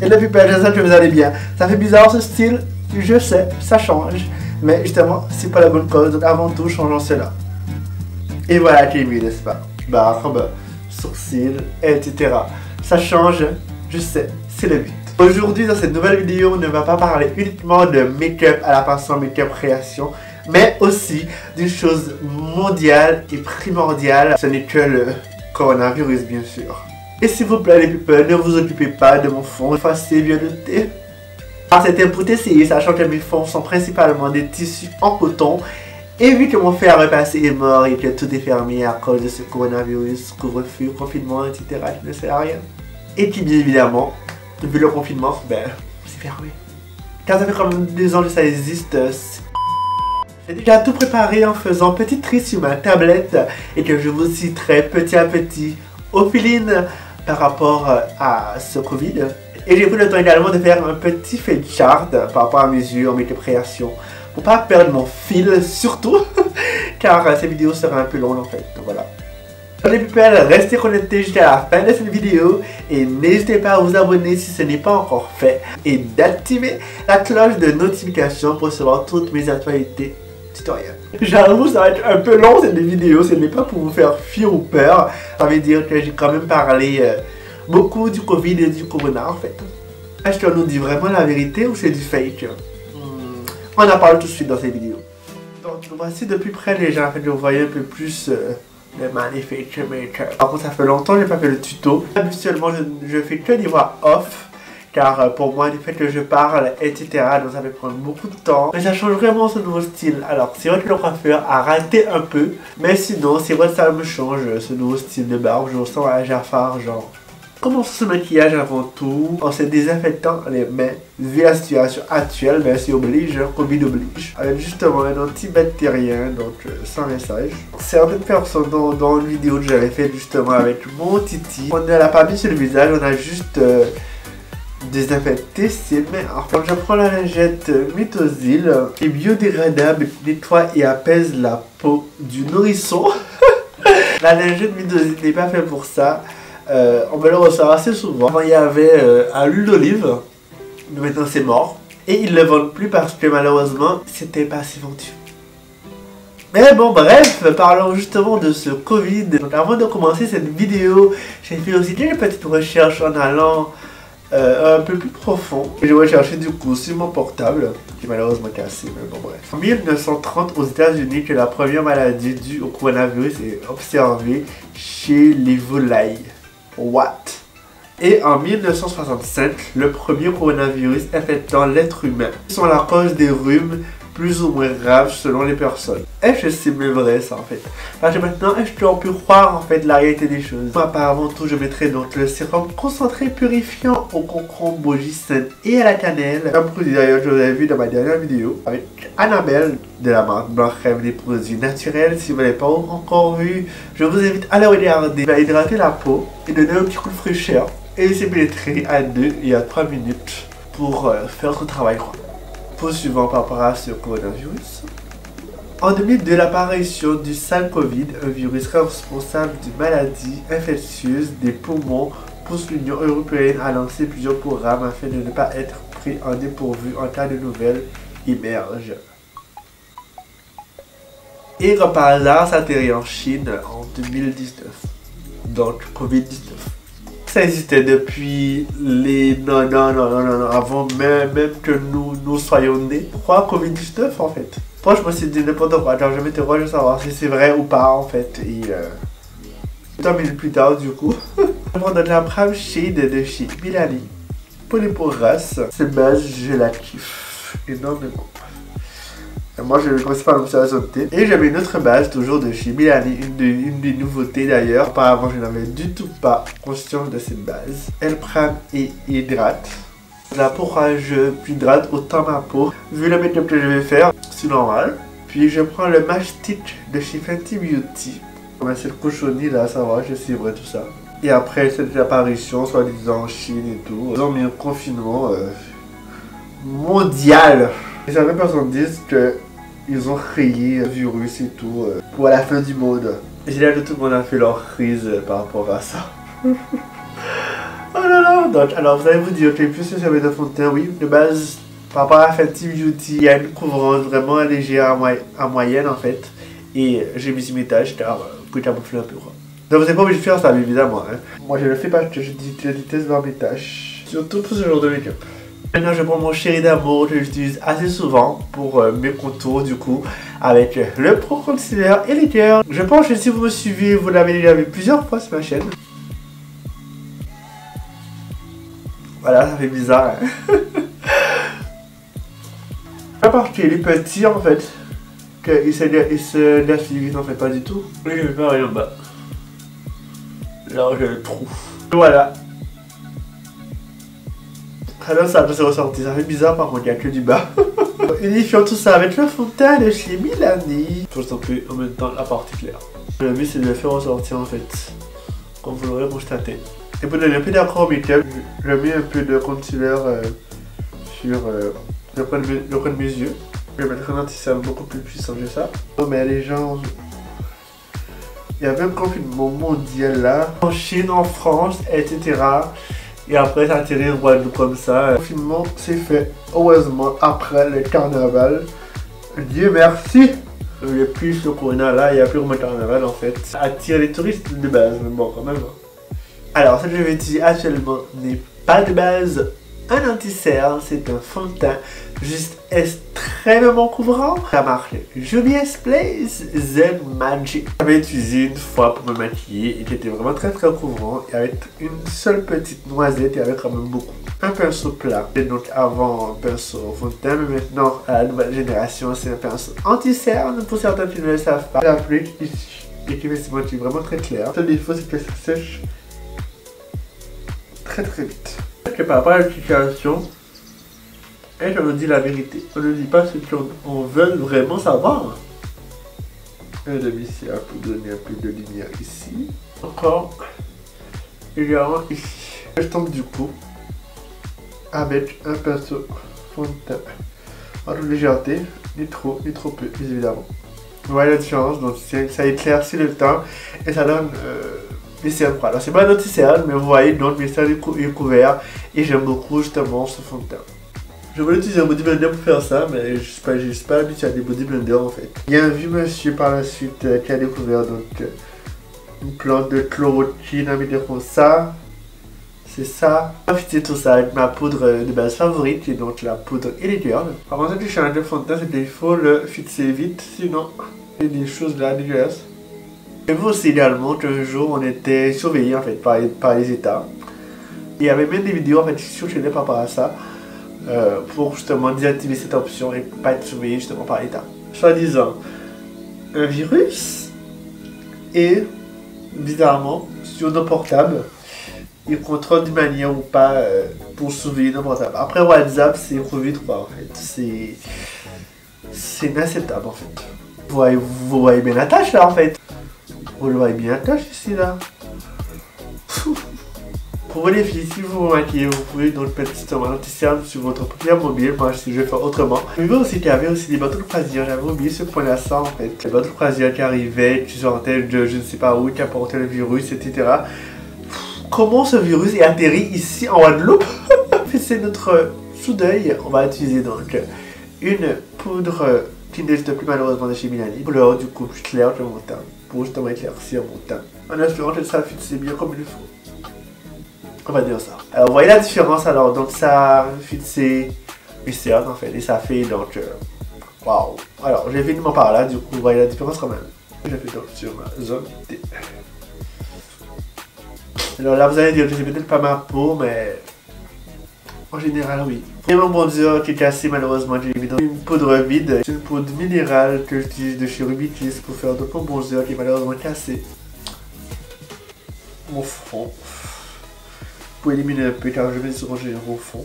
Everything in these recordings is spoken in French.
Et depuis peu, j'espère que vous allez bien. Ça fait bizarre ce style, je sais, ça change. Mais justement, c'est pas la bonne cause, donc avant tout, changeons cela. Et voilà qui est mieux, n'est-ce pas? Barbe, sourcils, etc. Ça change, je sais, c'est le but. Aujourd'hui, dans cette nouvelle vidéo, on ne va pas parler uniquement de make-up à la façon make-up création, mais aussi d'une chose mondiale et primordiale, ce n'est que le coronavirus, bien sûr. Et s'il vous plaît, les people, ne vous occupez pas de mon fond, effacez bien noté. Alors c'était pour essayer, sachant que mes fonds sont principalement des tissus en coton. Et vu que mon fer à repasser est mort et que tout est fermé à cause de ce coronavirus, couvre-feu, confinement, etc., je ne sais rien. Et qui, bien évidemment, vu le confinement, ben, c'est fermé. Car ça fait quand même 2 ans que ça existe. J'ai déjà tout préparé en faisant petit tri sur ma tablette et que je vous citerai petit à petit au feeling par rapport à ce Covid. Et j'ai pris le temps également de faire un petit fade chart par rapport à mes yeux en make-up création pour pas perdre mon fil surtout car ces vidéos seront un peu longues en fait. Donc voilà. Les people, restez connectés jusqu'à la fin de cette vidéo et n'hésitez pas à vous abonner si ce n'est pas encore fait et d'activer la cloche de notification pour recevoir toutes mes actualités tutoriels. J'avoue, ça va être un peu long cette vidéo, ce n'est pas pour vous faire fuir ou peur, ça veut dire que j'ai quand même parlé beaucoup du Covid et du Corona en fait. Est-ce qu'on nous dit vraiment la vérité ou c'est du fake? On en parle tout de suite dans cette vidéo. Donc voici de plus près les gens, en fait vous voyez un peu plus le magnifique make-up. Par contre ça fait longtemps que je n'ai pas fait le tuto. Habituellement je fais que des voix off. Car pour moi, du fait que je parle, etc., donc ça va prendre beaucoup de temps. Mais ça change vraiment ce nouveau style. Alors, c'est vrai que le coiffeur a raté un peu. Mais sinon, c'est vrai que ça me change, ce nouveau style de barbe. Je ressens à Jafar, genre... Commençons ce maquillage avant tout, en se désinfectant les mains. Vu la situation actuelle, ben c'est oblige, Covid oblige. Avec justement un antibactérien, donc sans message. Certaines personnes dans une vidéo que j'avais faite justement avec mon titi, on ne l'a pas mis sur le visage, on a juste... désinfecter ses mains. Enfin, je prends la lingette Mythosil qui est biodégradable, nettoie et apaise la peau du nourrisson. La lingette Mythosil n'est pas faite pour ça. On me le ressort assez souvent. Avant, il y avait à l'huile d'olive, mais maintenant c'est mort. Et ils ne le vendent plus parce que malheureusement, c'était pas assez vendu. Mais bon, bref, parlons justement de ce Covid. Donc, avant de commencer cette vidéo, j'ai fait aussi une petite recherche en allant un peu plus profond. J'ai recherché du coup sur mon portable, qui est malheureusement cassé, mais bon bref. En 1930 aux États-Unis que la première maladie due au coronavirus est observée chez les volailles. What? Et en 1965, le premier coronavirus infectant l'être humain. Ils sont la cause des rhumes plus ou moins graves selon les personnes. Est-ce que c'est même vrai ça en fait? Parce que maintenant, est-ce qu'on peut croire en fait la réalité des choses? Moi, avant tout, je mettrai donc le sérum concentré purifiant au concombre, au ginseng et à la cannelle. Un produit d'ailleurs que vous avez vu dans ma dernière vidéo avec Annabelle de la marque Blanc Crème des produits naturels. Si vous ne l'avez pas encore vu, je vous invite à le regarder. Il va hydrater la peau et donner un petit coup de fraîcheur et laisser pénétrer à 2 et à 3 minutes pour faire son travail quoi. Suivant par rapport à ce coronavirus. En 2002, l'apparition du sale Covid, un virus responsable d'une maladie infectieuse des poumons, pousse l'Union européenne à lancer plusieurs programmes afin de ne pas être pris en dépourvu en cas de nouvelles émerge. Et comme par hasard, ça atterrit en Chine en 2019. Donc, Covid-19. Ça existait depuis les... Non, avant même que nous soyons nés. Pourquoi Covid-19 en fait? Moi je me suis dit n'importe quoi, alors je m'interroge de savoir si c'est vrai ou pas en fait. Et 3 minutes plus tard du coup, je prends de la Prime Shade de chez Milani. Pour les peaux grasses, cette base je la kiffe énormément. Et moi je ne commence pas à me faire sauter. Et j'avais une autre base toujours de chez Milani, une des nouveautés d'ailleurs. Auparavant je n'avais du tout pas conscience de cette base. Elle prime et hydrate. La peau rageuse puis hydrate autant ma peau. Vu le make-up que je vais faire, c'est normal. Puis je prends le Match Stick de chez Fenty Beauty. Comme c'est le cochonnier là, ça va, je sais vrai tout ça. Et après cette apparition, soi-disant en Chine et tout, ils ont mis un confinement mondial. Et certaines personnes disent qu'ils ont créé un virus et tout pour la fin du monde. Et c'est là que tout le monde a fait leur crise par rapport à ça. Oh là voilà. Donc, alors vous allez vous dire que plus je de fond de teint, oui, de base, par rapport à Fenty Beauty, il y a une couvrance vraiment légère à moyenne en fait. Et j'ai mis mes tâches car pour camoufler un peu quoi. Donc vous n'êtes pas obligé de faire ça évidemment. Hein. Moi je le fais pas, je déteste voir mes tâches. Surtout pour ce genre de make-up. Maintenant je prends mon chéri d'amour que j'utilise assez souvent pour mes contours du coup. Avec le Pro Concealer et les cœurs. Je pense que si vous me suivez, vous l'avez déjà vu plusieurs fois sur ma chaîne. Voilà, ça fait bizarre. Hein. Pas parce qu'il est petit en fait. Il se laisse vite en fait, pas du tout. Oui, je vais pas rien en bas. Là, j'ai le trou. Voilà. Alors ça peut se ressortir, ça fait bizarre par contre, il n'y a que du bas. Unifions tout ça avec le fond de teint de chez Milani. Faut juste un peu en même temps la partie claire. Le but c'est de le faire ressortir en fait, comme vous l'aurez constaté. Et pour donner un peu d'accro au make-up, je mets un peu de concealer sur le coin de mes yeux. Je vais mettre un anti-cerne beaucoup plus puissant que ça. Oh mais les gens... Il y avait un confinement mondial là, en Chine, en France, etc. Et après ça a atterri en Guadeloupe comme ça. Le confinement s'est fait heureusement après le carnaval. Dieu merci. Il n'y a plus le corona là, il n'y a plus vraiment le carnaval en fait. Ça attire les touristes de base, mais bon quand même. Alors ce que je vais dire actuellement n'est pas de base un anti-cerne, c'est un fond de teint juste extrêmement couvrant. La marque Juvia's Place Zen Magic. J'avais utilisé une fois pour me maquiller et qui était vraiment très couvrant et avec une seule petite noisette et avec quand même beaucoup. Un pinceau plat. Et donc avant un pinceau fond de teint, mais maintenant à la nouvelle génération c'est un pinceau anti-cerne pour certains qui ne le savent pas. La pluie ici et qui est vraiment très clair. Le défaut c'est que ça sèche très vite. Que par rapport à l'utilisation, et je me dis la vérité, on ne dit pas ce qu'on veut vraiment savoir. Un demi ici pour donner un peu de lumière ici. Encore également ici. Je tombe du coup avec un pinceau fond de teint en toute légèreté, ni trop peu, bien évidemment. Vous voyez la différence, donc ça éclaircit le teint et ça donne les cernes. Alors c'est pas un anti-cerne, mais vous voyez donc mes cernes est couvert et j'aime beaucoup justement ce fond de teint. Je voulais utiliser un body blender pour faire ça, mais je suis pas habitué à des body blenders en fait. Il y a un vieux monsieur par la suite qui a découvert donc une plante de chlorotine environ ça. C'est ça. Je vais fixer tout ça avec ma poudre de base favorite, qui est donc la poudre Elegirl. Par contre, ce qui change de fond de teint, c'est qu'il faut le fixer vite, sinon il y a des choses là dégueulasses. Et vous aussi également qu'un jour on était surveillé en fait par les États. Il y avait même des vidéos en fait sur chaîne par rapport à ça pour justement désactiver cette option et pas être surveillé justement par l'État. Soi-disant un virus et bizarrement sur nos portables il contrôle d'une manière ou pas pour surveiller nos portables. Après WhatsApp c'est Covid quoi en fait. C'est inacceptable en fait. Vous voyez bien la tâche là en fait. Vous le voyez bien la tâche ici là. Pour vous les filles, si vous vous maquillez, vous pouvez donc mettre justement l'anti-cerne sur votre paupière mobile. Moi je vais faire autrement. Je veux aussi qu'il y avait aussi des bateaux de croisière. J'avais oublié ce point là ça en fait. Les bateaux de croisière qui arrivaient, qui sortaient de je ne sais pas où, qui apportaient le virus, etc. Comment ce virus est atterri ici en Guadeloupe? C'est notre sous-deuil. On va utiliser donc une poudre qui n'existe plus malheureusement de chez Milani. Couleur du coup clair de mon teint. Pour justement éclaircir mon teint. En espérant que ça fixe bien comme il faut. On va dire ça. Alors vous voyez la différence alors, donc ça fixe mes cernes en fait. Et ça fait donc waouh. Alors j'ai finement par là, du coup vous voyez la différence quand même. Je fais donc sur ma zone T. Alors là vous allez dire que c'est peut-être pas ma peau mais en général oui. Et mon bronzer qui est cassé malheureusement, j'ai mis dans une poudre vide. C'est une poudre minérale que j'utilise de chez Ruby Kiss pour faire donc mon bronzer qui est malheureusement cassé. Mon front. Pour éliminer un peu car je vais ranger au fond.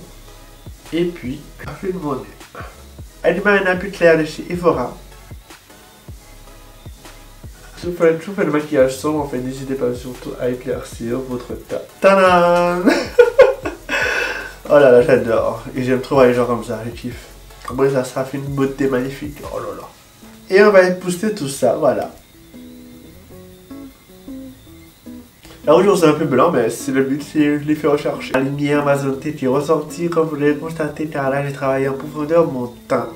Et puis, je vais mon nez. Elle m'a un peu clair de chez Evora. Si vous faites le maquillage sombre, en fait, n'hésitez pas surtout à éclaircir votre teint. Tadam. Oh là là, j'adore. Et j'aime trop les gens comme ça, je kiffe. Bon, ça fait une beauté magnifique. Oh là là. Et on va épouster tout ça, voilà. Là aujourd'hui c'est un peu blanc, mais c'est le but, c'est je les fais rechercher. La lumière ma zone était ressortie, comme vous l'avez constaté, car là j'ai travaillé en profondeur mon teint.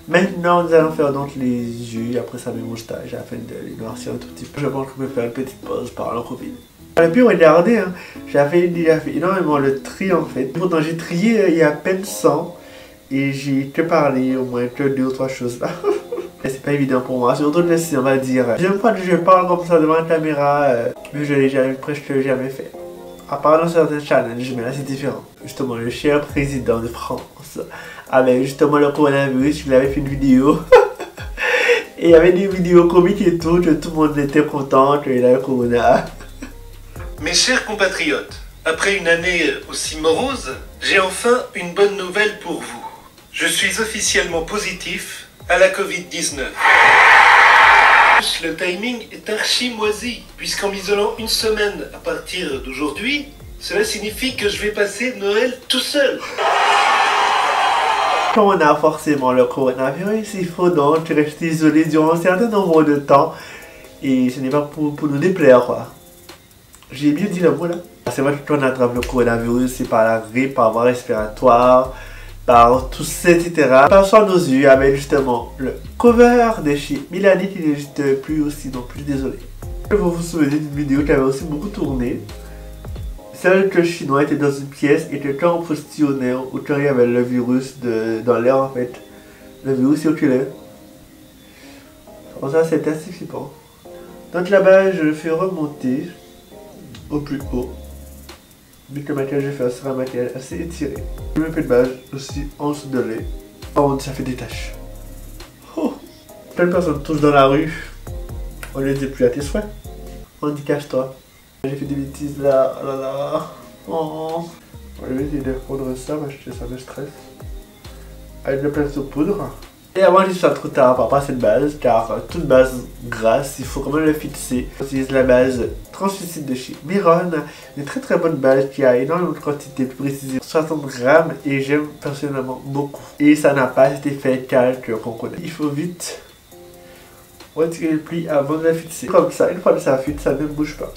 Maintenant nous allons faire donc les yeux, après ça mes moustaches afin de les noircir un tout petit peu. Je pense que je peux faire une petite pause par le Covid. Le pire, regardez, hein, j'ai déjà fait énormément le tri en fait. Pourtant j'ai trié il y a à peine 100 et j'ai que parlé au moins que 2 ou 3 choses là. C'est pas évident pour moi, surtout le si on va dire. J'aime pas que je parle comme ça devant la caméra, mais je l'ai presque jamais fait. À part dans certains challenges, mais là c'est différent. Justement, le cher président de France, avec justement le coronavirus, il avait fait une vidéo. Et il y avait des vidéos comiques et tout, que tout le monde était content qu'il a le corona. Mes chers compatriotes, après une année aussi morose, j'ai enfin une bonne nouvelle pour vous. Je suis officiellement positif à la Covid-19. Le timing est archi moisi, puisqu'en m'isolant une semaine à partir d'aujourd'hui, cela signifie que je vais passer Noël tout seul. Quand on a forcément le coronavirus, il faut donc rester isolé durant un certain nombre de temps. Et ce n'est pas pour nous déplaire, quoi. J'ai bien dit le mot là. C'est vrai que quand on attrape le coronavirus, c'est par la grippe, par voie respiratoire, par tout ça, etc. Par sur nos yeux, avec justement le cover de chez Milani qui n'existe plus aussi, donc plus désolé. Vous vous souvenez d'une vidéo qui avait aussi beaucoup tourné. Celle que le chinois était dans une pièce et que quand on postillonnait, ou quand il y avait le virus dans l'air en fait, le virus circulait. Alors ça c'était assez flippant. Donc là-bas je le fais remonter au plus haut. Vu que le matériel que je vais faire sera un matériel assez étiré. Je mets un peu de base aussi en dessous de l'œil. Oh, ça fait des taches. Oh. Plein de personnes touchent dans la rue. On ne dit plus à tes souhaits. On dit cache-toi. J'ai fait des bêtises là. Oh là là. Oh. Je vais essayer de fondre ça, mais ça me stresse. Avec le pinceau poudre. Et avant, je suis trop tard par rapport à cette base, car toute base grasse, il faut quand même le fixer. J'utilise la base translucide de chez Miron, une très bonne base qui a énormément de quantité, plus précisément 60 grammes, et j'aime personnellement beaucoup. Et ça n'a pas cet effet calque qu'on connaît. Il faut vite retirer le pli avant de la fixer. Comme ça, une fois que ça fixe, ça ne bouge pas.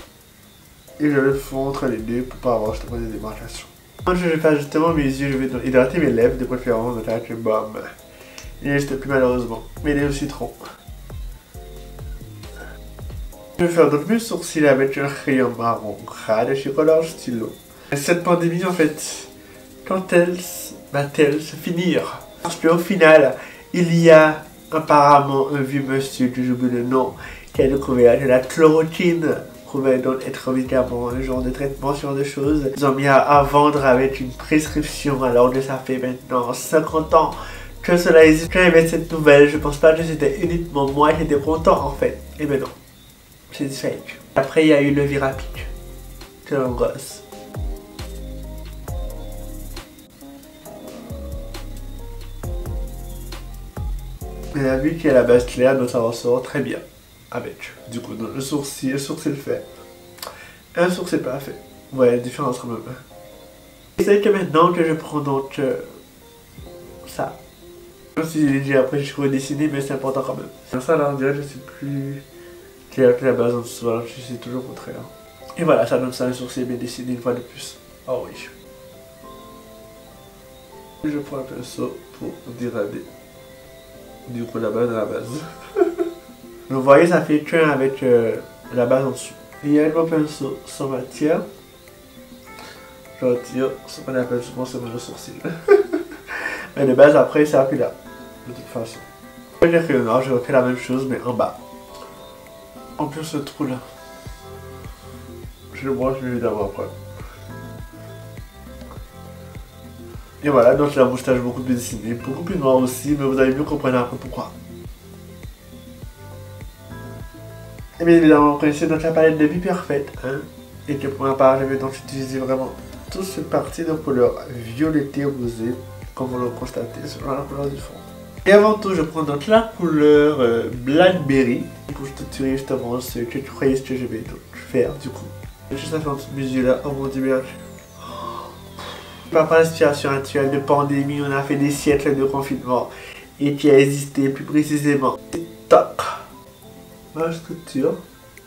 Et je le fond entre les deux pour pas avoir justement des démarcations. Quand je vais faire justement mes yeux, je vais hydrater mes lèvres de préférence, donc avec le baume. Il n'existe plus malheureusement, mais il est au citron. Je vais faire donc mes sourcils avec un crayon marron gras de chez Color Stylo. Cette pandémie en fait, quand elle va-t-elle se finir? Parce qu'au final, il y a apparemment un vieux monsieur, que j'oublie le nom, qui a découvert que la chloroquine pouvait donc être médicament, un genre de traitement, ce genre de choses. Ils ont mis à vendre avec une prescription alors que ça fait maintenant 50 ans que cela existe. Quand il y avait cette nouvelle, je pense pas que c'était uniquement moi qui étais content en fait. Et ben non, c'est fake. Après il y a eu le Virapic, c'est un gosse. Mais la vue qui est la base claire, donc ça ressort très bien. Avec, du coup, le sourcil fait. Un sourcil pas fait. Ouais, la différence quand même. C'est que maintenant que je prends donc ça. Même si j'ai déjà après, je pourrais dessiner, mais c'est important quand même. Sans ça, là, on dirait que je suis plus clair que la base en dessous, alors je suis toujours contraire. Et voilà, ça donne ça un sourcil bien dessiné une fois de plus. Oh oui. Et je prends un pinceau pour dérader. Du coup, la base de la base. Vous voyez, ça fait qu'un avec la base en dessous. Et il y a un pinceau sans matière. Je retire ce qu'on appelle souvent le sourcil. Mais de base, après, ça appuie là. De toute façon. Je vais dire que non, je refais la même chose, mais en bas. En plus, ce trou là. Je le branche évidemment après. Et voilà, donc la moustache beaucoup plus dessinée, beaucoup plus noire aussi, mais vous allez mieux comprendre après pourquoi. Et bien évidemment, vous connaissez donc la palette de vie parfaite, hein, et que pour ma part, je vais donc utiliser vraiment toute cette partie de couleur violetté rosé, comme vous le constatez, selon la couleur du fond. Et avant tout, je prends donc la couleur Blackberry, pour structurer justement ce que tu croyais que je vais donc faire du coup. Je suis à faire mes yeux là, oh mon dieu, merde. Par rapport à la situation actuelle de pandémie, on a fait des siècles de confinement et qui a existé plus précisément. Toc. Ma structure,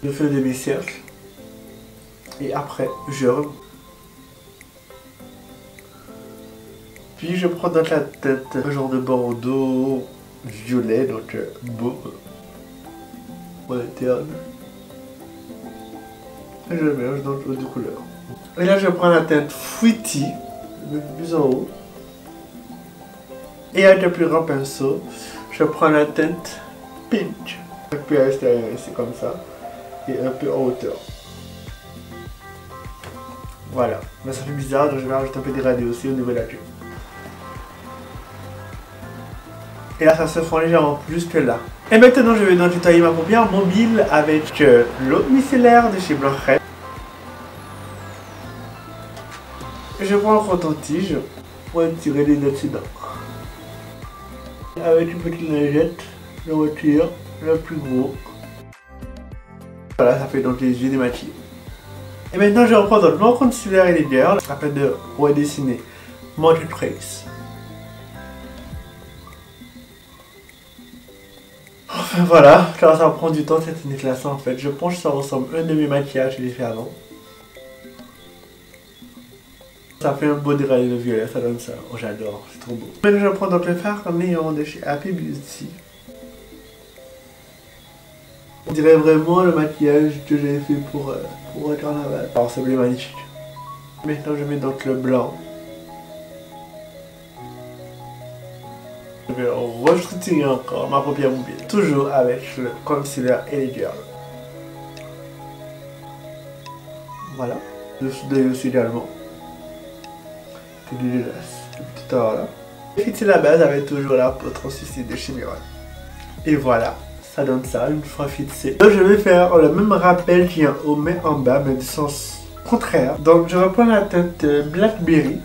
je fais un demi-cercle Et après, puis je prends dans la tête un genre de bordeaux violet, donc beau, moderne. Et je le mélange dans l'autre couleur. Et là je prends la teinte fruity, le plus en haut. Et avec le plus grand pinceau, je prends la teinte pink. Un peu à l'extérieur ici comme ça. Et un peu en hauteur. Voilà. Mais ça fait bizarre, donc je vais rajouter un peu de radio aussi au niveau de la queue. Et là ça se fond légèrement plus que là. Et maintenant je vais donc nettoyer ma paupière mobile avec l'eau micellaire de chez Blanc-Crème. Je prends un coton-tige pour tirer les accidents. Avec une petite lingette, je retire le plus gros. Voilà, ça fait donc les yeux démaquillés. Et maintenant je reprends donc mon concealer et les girls afin de redessiner mon trace. Enfin voilà, car ça prend du temps cette classe en fait. Je pense que ça ressemble à un de mes maquillages que j'ai fait avant. Ça fait un beau dérayé de violet, ça donne ça. Oh j'adore, c'est trop beau. Maintenant je prends donc le fard néon de chez Happy Beauty. On dirait vraiment le maquillage que j'ai fait pour le carnaval. Alors c'est magnifique. Maintenant je mets donc le blanc. Je vais restructurer encore ma paupière mobile. Toujours avec le concealer et les girls. Voilà. Le sous-d'œil aussi également. C'est dégueulasse. Le petit or là. Et fixer la base avec toujours la peau translucide de chez Miron. Et voilà. Ça donne ça une fois fixé. Donc je vais faire le même rappel qui est en haut mais en bas, mais du sens contraire. Donc je reprends la teinte Blackberry.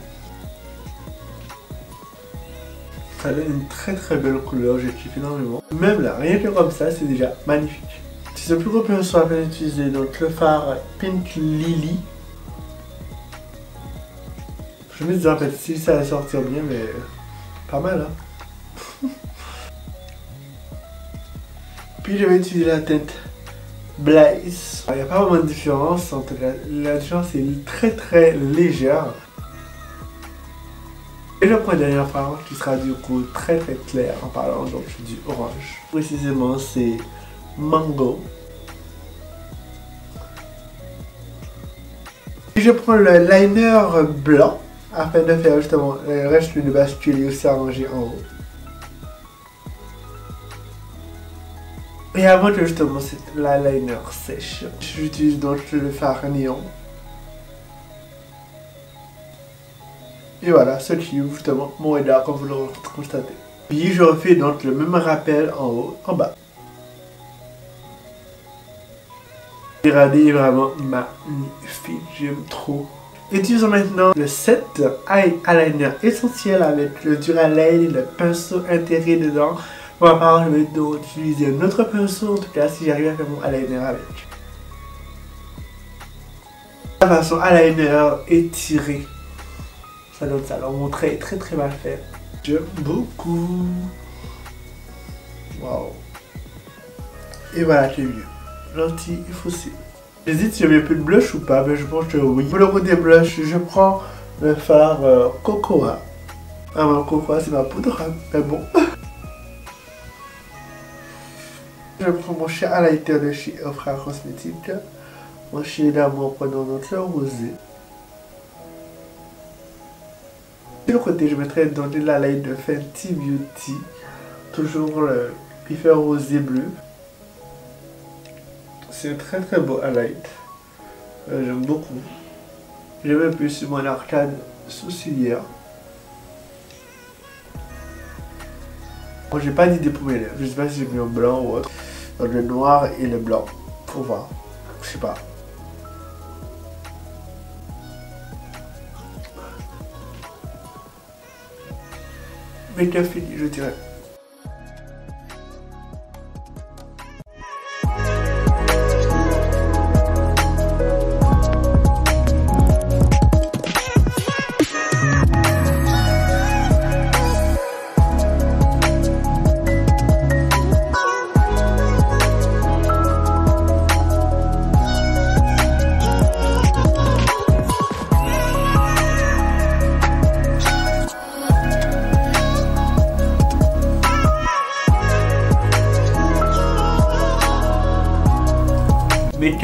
Ça donne une très très belle couleur, j'ai kiffé énormément. Même là, rien que comme ça, c'est déjà magnifique. Si ce plus gros pinceau à peine utilisé, donc le fard Pink Lily. Je me disais en fait si ça allait sortir bien, mais pas mal hein. Puis je vais utiliser la teinte Blaze. Il n'y a pas vraiment de différence, en tout cas la différence est très très légère. Et je prends une dernière fard qui sera du coup très très clair en parlant donc du orange. Précisément c'est Mango. Et je prends le liner blanc afin de faire justement le reste de bascule et aussi arrangé en haut. Et avant que justement l'eyeliner sèche, j'utilise donc le fard néon. Et voilà, ce qui est justement mon regard comme vous l'aurez constaté. Puis je refais donc le même rappel en haut, en bas. Le radé est vraiment magnifique, j'aime trop. Utilisons maintenant le set Eye Eyeliner essentiel avec le Duralein et le pinceau intégré dedans. Pour ma part, je vais donc utiliser un autre pinceau, en tout cas si j'arrive à faire mon eyeliner avec. La façon eyeliner étiré. Ça donne ça, alors mon trait est très très mal fait. J'aime beaucoup. Waouh. Et voilà, j'ai mieux. Lentille fossile. J'hésite si je mets plus de blush ou pas, mais je pense que oui. Pour le côté blush, je prends le fard Cocoa. Ah, mon Cocoa, c'est ma poudre, mais bon. Je prends mon chez highlighter de chez Ofra Cosmétique. Mon chez d'amour en prenant notre rosé. De l'autre côté, je mettrai donc l'highlight de Fenty Beauty. Toujours le piffer rosé bleu. C'est un très très beau highlight. J'aime beaucoup. J'ai même plus sur mon arcade sourcilière. Bon, j'ai pas d'idée pour mes lèvres. Je sais pas si j'ai mis en blanc ou autre. Donc le noir et le blanc. Faut voir. Je sais pas. Mais t'as fini, je dirais.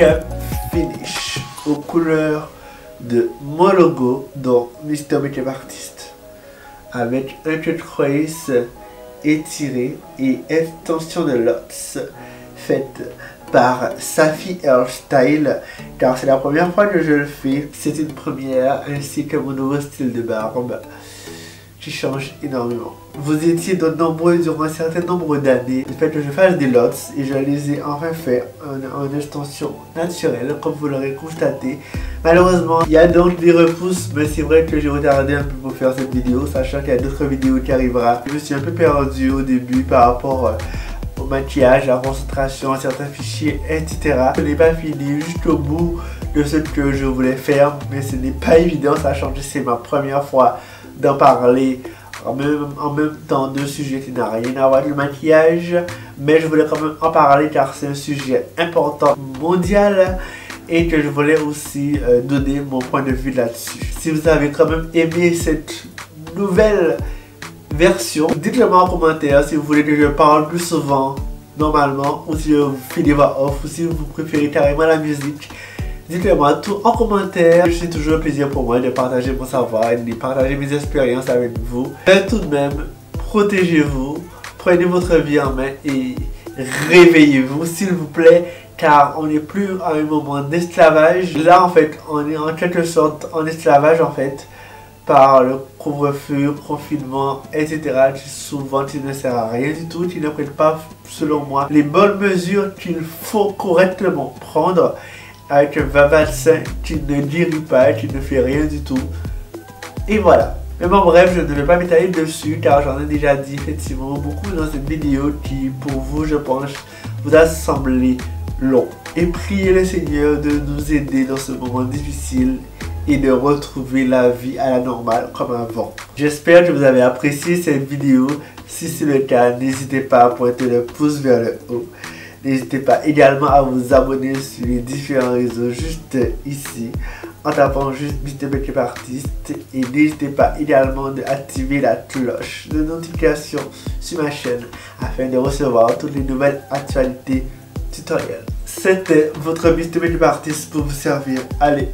make-up finish aux couleurs de mon logo, donc Mr Make-up Artist, avec un turquoise étiré et extension de lots faite par Safi Hairstyle, car c'est la première fois que je le fais. C'est une première, ainsi que mon nouveau style de barbe qui change énormément. Vous étiez de nombreux durant un certain nombre d'années le fait que je fasse des lots et je les ai enfin fait en extension naturelle, comme vous l'aurez constaté. Malheureusement, il y a donc des repousses, mais c'est vrai que j'ai retardé un peu pour faire cette vidéo, sachant qu'il y a d'autres vidéos qui arrivera. Je me suis un peu perdu au début par rapport au maquillage, à la concentration, à certains fichiers, etc. Je n'ai pas fini jusqu'au bout de ce que je voulais faire, mais ce n'est pas évident, sachant que c'est ma première fois d'en parler en même temps d'un sujet qui n'a rien à voir avec le maquillage, mais je voulais quand même en parler car c'est un sujet important, mondial, et que je voulais aussi donner mon point de vue là-dessus. Si vous avez quand même aimé cette nouvelle version, dites-le moi en commentaire si vous voulez que je parle plus souvent normalement, ou si vous faites des voix off, ou si vous préférez carrément la musique. Dites-le moi tout en commentaire. C'est toujours un plaisir pour moi de partager mon savoir et de partager mes expériences avec vous. Mais tout de même, protégez-vous, prenez votre vie en main et réveillez-vous s'il vous plaît, car on n'est plus à un moment d'esclavage. Là en fait, on est en quelque sorte en esclavage en fait, par le couvre-feu, confinement, etc. qui souvent qui ne sert à rien du tout, qui ne prennent pas selon moi les bonnes mesures qu'il faut correctement prendre, avec un vaccin qui ne guérit pas, qui ne fait rien du tout. Et voilà. Mais bon bref, je ne vais pas m'étaler dessus car j'en ai déjà dit effectivement beaucoup dans cette vidéo qui pour vous je pense vous a semblé long. Et priez le Seigneur de nous aider dans ce moment difficile et de retrouver la vie à la normale comme avant. J'espère que vous avez apprécié cette vidéo. Si c'est le cas, n'hésitez pas à pointer le pouce vers le haut. N'hésitez pas également à vous abonner sur les différents réseaux juste ici en tapant juste Mr Make-up Artist, et n'hésitez pas également d'activer la cloche de notification sur ma chaîne afin de recevoir toutes les nouvelles actualités tutoriels. C'était votre Mr Make-up Artist pour vous servir. Allez,